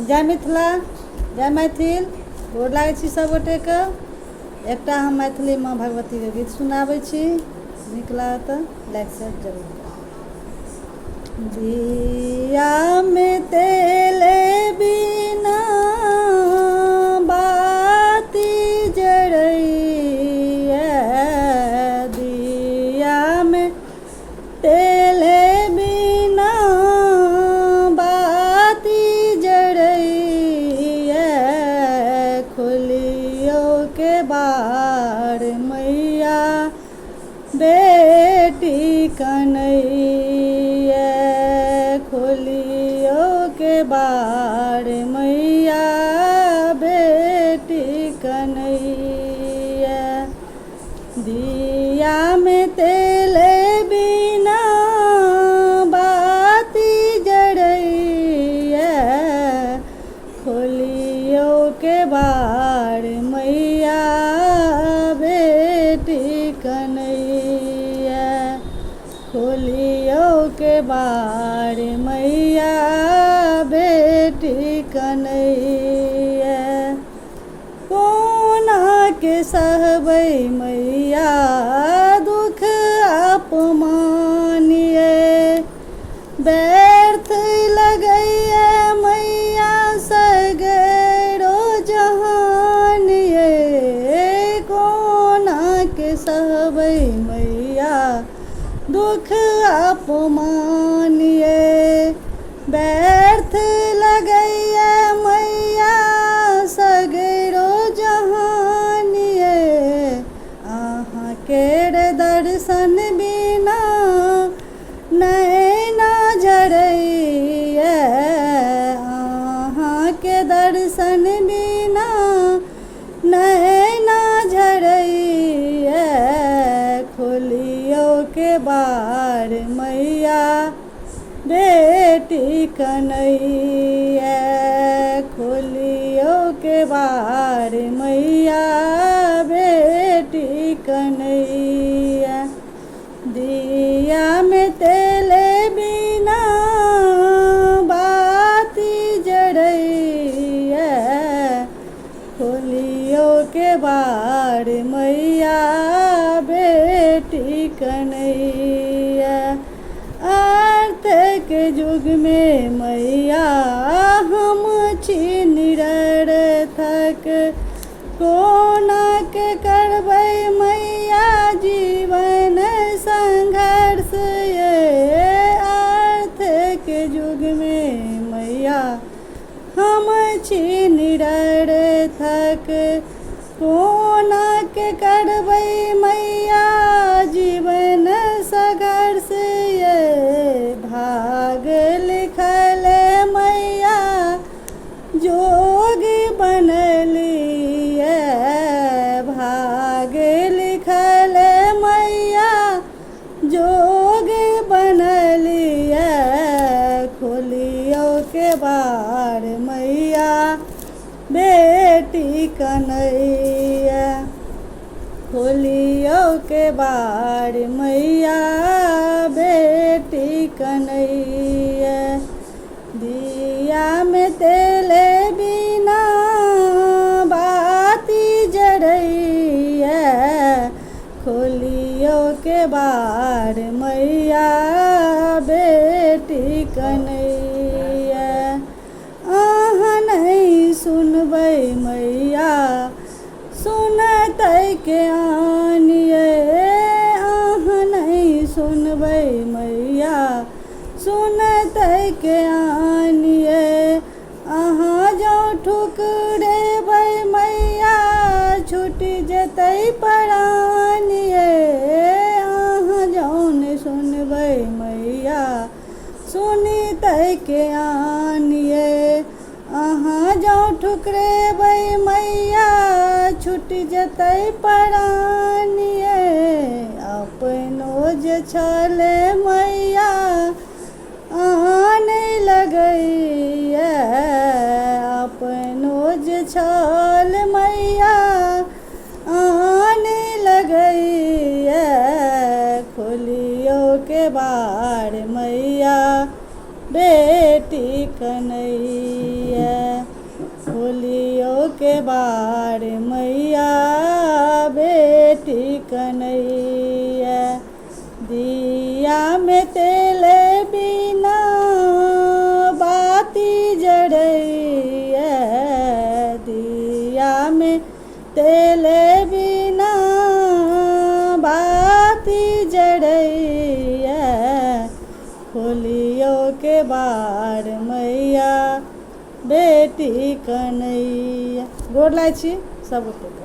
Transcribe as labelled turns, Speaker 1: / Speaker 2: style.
Speaker 1: जय मिथिला, जय मैथिल। गोर लागै छी सब गोटेके। एकटा हम मैथिली माँ भगवतीके गीत सुनाबै छी, नीक लागत तऽ लाइक शेयर जरूर करब। दियामे तेल बिना बाती जरैया, दियामे तेल बिना बाती जरैया, खोलियो के बार मैया बेटी कन्हैया, खोलियो के बार मैया बेटी कन्हैया। दिया में तेल बिना बाती जरैया, खोलियो के बार मैया बेटी कन्हैया, खोलियो के बार मैया बेटी कन्हैया। कोना के सहबै मैया दुख अपमान ये, व्यर्थ लगैया मैया सगरो जहान ये, कोना के सहबै मैया दुख अपमान ये, व्यर्थ लगैया मैया सगरो जहान ये। अहाँ केर दर्शन बिना नैना झरैया, अहाँ के दर्शन बिना नैना झरैया, खोलियो के बार मैया बेटी कन्हैया, खोलियो के बार मैया बेटी कन्हैया। दिया में तेल बिना बाती जरैया, खोलियो के बार मैया बेटी कन्हैया। अर्थ के युग में मैया हम छी निरर्थक, कोना के करबै मैया जीवन संघर्ष ये। अर्थ के युग में मैया हम छी निरर्थक, कोना के करबै मैया जीवन संघर्ष ये। भाग लिखल मैया जोगी बनलिए, भाग लिखल मैया जोगी बनलिए, खोलियो के बार मैया बेटी कन्हैया, खोलियो के बार मैया बेटी कन्हैया। दिया में तेल बिना बाती जरैया, खोलियो के बार मैया बेटी कन्हैया। अहाँ नहीं सुनबै मैया सुनतै के आनिए, अहाँ नहीं सुनबै मैया सुनतै के आनिए। अहाँ जो ठुकरेबै मैया छूट जेतै प्राण ये, अहाँ जौन सुनबै मैया सुनितै के आनिए। अहाँ जो ठुकरेबै मैया छूट जेतै प्राण ये। अपनो जे छल मैया आने लगैया, अपनो जे छल मैया आने लगैया, खोलियो के बार मैया बेटी कन्हैया। के बाड़ मैया बेटी कन्हैया। दिया में तेल बिना बाती जड़ैया, दिया में तेल बिना बाती जड़ैया। खोलियो के बाड़ मैया बेटी कन्हैया। गोर लागै छी सब गोटे।